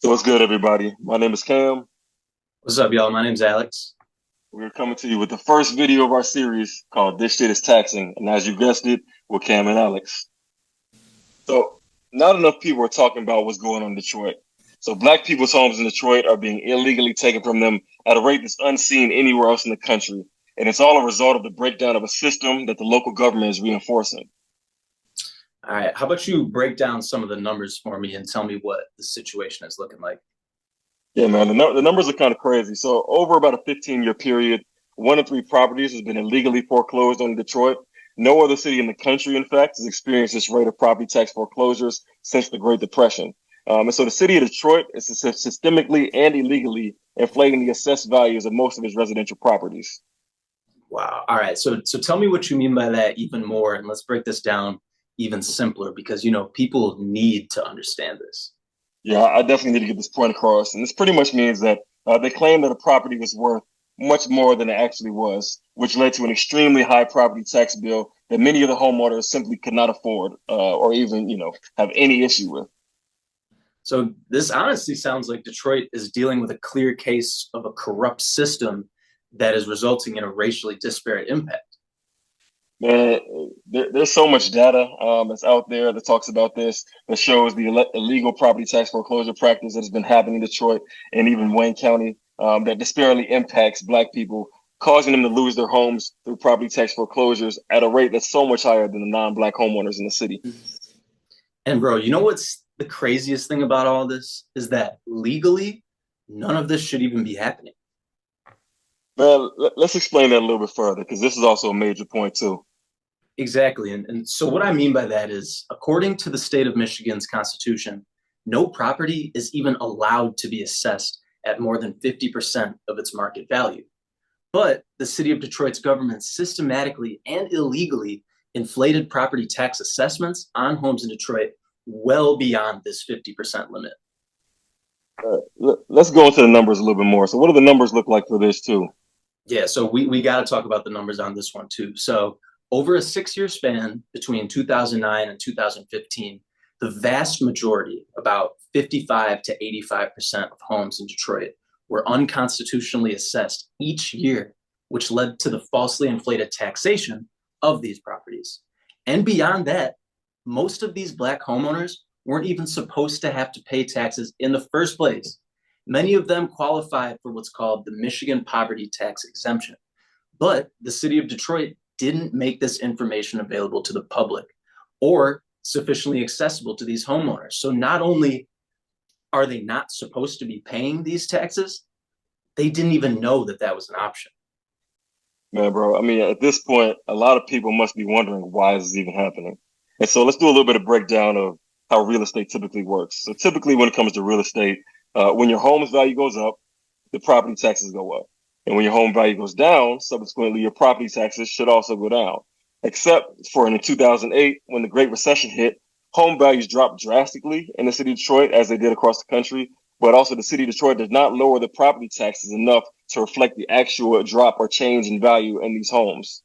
So what's good, everybody? My name is Cam. What's up, y'all? My name's Alex. We're coming to you with the first video of our series called This Shit is Taxing. And as you guessed it, we're Cam and Alex. So not enough people are talking about what's going on in Detroit. So black people's homes in Detroit are being illegally taken from them at a rate that's unseen anywhere else in the country. And it's all a result of the breakdown of a system that the local government is reinforcing. All right, how about you break down some of the numbers for me and tell me what the situation is looking like? Yeah, man, the numbers are kind of crazy. So over about a 15-year period, one in three properties has been illegally foreclosed on in Detroit. No other city in the country, in fact, has experienced this rate of property tax foreclosures since the Great Depression. And so the city of Detroit is systemically and illegally inflating the assessed values of most of its residential properties. Wow. All right, so tell me what you mean by that even more, and let's break this down even simpler because people need to understand this. Yeah, I definitely need to get this point across. And this pretty much means that they claim that a property was worth much more than it actually was, which led to an extremely high property tax bill that many of the homeowners simply could not afford or even, have any issue with. So this honestly sounds like Detroit is dealing with a clear case of a corrupt system that is resulting in a racially disparate impact. Man, there's so much data that's out there that talks about this, that shows the illegal property tax foreclosure practice that has been happening in Detroit and even Wayne County that disparately impacts Black people, causing them to lose their homes through property tax foreclosures at a rate that's so much higher than the non-Black homeowners in the city. And bro, you know what's the craziest thing about all this is that legally, none of this should even be happening. Man, let's explain that a little bit further because this is also a major point too. Exactly. And so what I mean by that is, according to the state of Michigan's constitution, no property is even allowed to be assessed at more than 50% of its market value. But the city of Detroit's government systematically and illegally inflated property tax assessments on homes in Detroit well beyond this 50% limit. Let's go into the numbers a little bit more. So, what do the numbers look like for this too? Yeah, so we got to talk about the numbers on this one too. So over a 6 year span between 2009 and 2015, the vast majority, about 55 to 85% of homes in Detroit were unconstitutionally assessed each year, which led to the falsely inflated taxation of these properties. And beyond that, most of these Black homeowners weren't even supposed to have to pay taxes in the first place. Many of them qualified for what's called the Michigan Poverty Tax Exemption. But the city of Detroit didn't make this information available to the public or sufficiently accessible to these homeowners. So not only are they not supposed to be paying these taxes, they didn't even know that that was an option. Man, bro, I mean, at this point, a lot of people must be wondering why is this even happening. And so let's do a little bit of breakdown of how real estate typically works. So typically when it comes to real estate, when your home's value goes up, the property taxes go up. And when your home value goes down, subsequently, your property taxes should also go down. Except for in 2008, when the Great Recession hit, home values dropped drastically in the city of Detroit, as they did across the country. But also, the city of Detroit did not lower the property taxes enough to reflect the actual drop or change in value in these homes.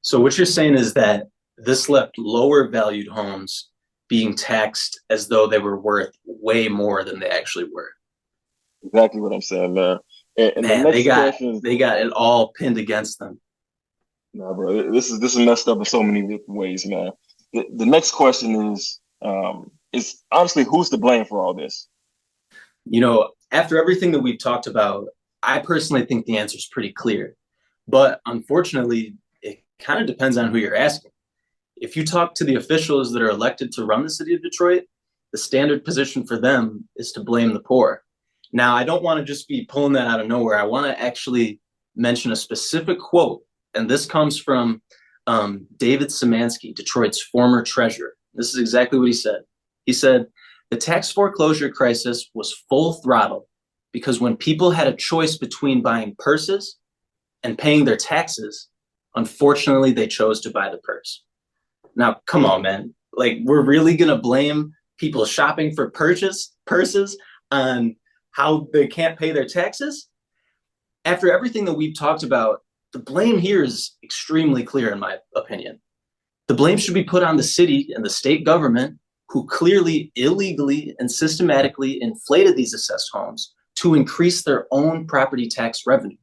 So what you're saying is that this left lower valued homes being taxed as though they were worth way more than they actually were. Exactly what I'm saying, man. And the Man, they next got question, they got it all pinned against them. nah, bro, this is messed up in so many different ways, man. The next question is honestly, who's to blame for all this? After everything that we've talked about, I personally think the answer is pretty clear. But unfortunately, it kind of depends on who you're asking. If you talk to the officials that are elected to run the city of Detroit, the standard position for them is to blame the poor. Now, I don't want to just be pulling that out of nowhere. I want to actually mention a specific quote, and this comes from David Szymanski, Detroit's former treasurer. This is exactly what he said. He said, the tax foreclosure crisis was full throttle because when people had a choice between buying purses and paying their taxes, unfortunately, they chose to buy the purse. Now, come on, man. Like, we're really going to blame people shopping for purses on how they can't pay their taxes? After everything that we've talked about, the blame here is extremely clear, in my opinion. The blame should be put on the city and the state government who clearly illegally and systematically inflated these assessed homes to increase their own property tax revenue.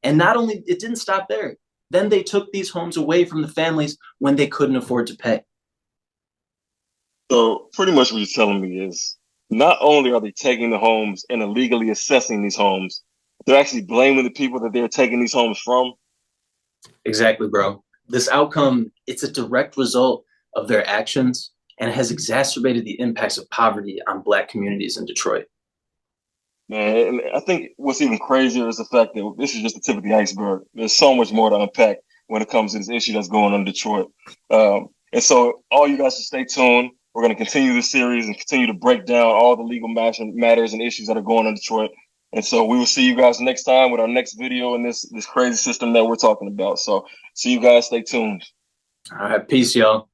And not only, it didn't stop there. Then they took these homes away from the families when they couldn't afford to pay. So pretty much what you're telling me is not only are they taking the homes and illegally assessing these homes, they're actually blaming the people that they're taking these homes from. Exactly, bro. This outcome, it's a direct result of their actions and has exacerbated the impacts of poverty on Black communities in Detroit. Man, and I think what's even crazier is the fact that this is just the tip of the iceberg. There's so much more to unpack when it comes to this issue that's going on in Detroit. And so all you guys should stay tuned. We're going to continue this series and continue to break down all the legal matters and issues that are going on in Detroit. And so we will see you guys next time with our next video in this crazy system that we're talking about. So see you guys. Stay tuned. All right, peace, y'all.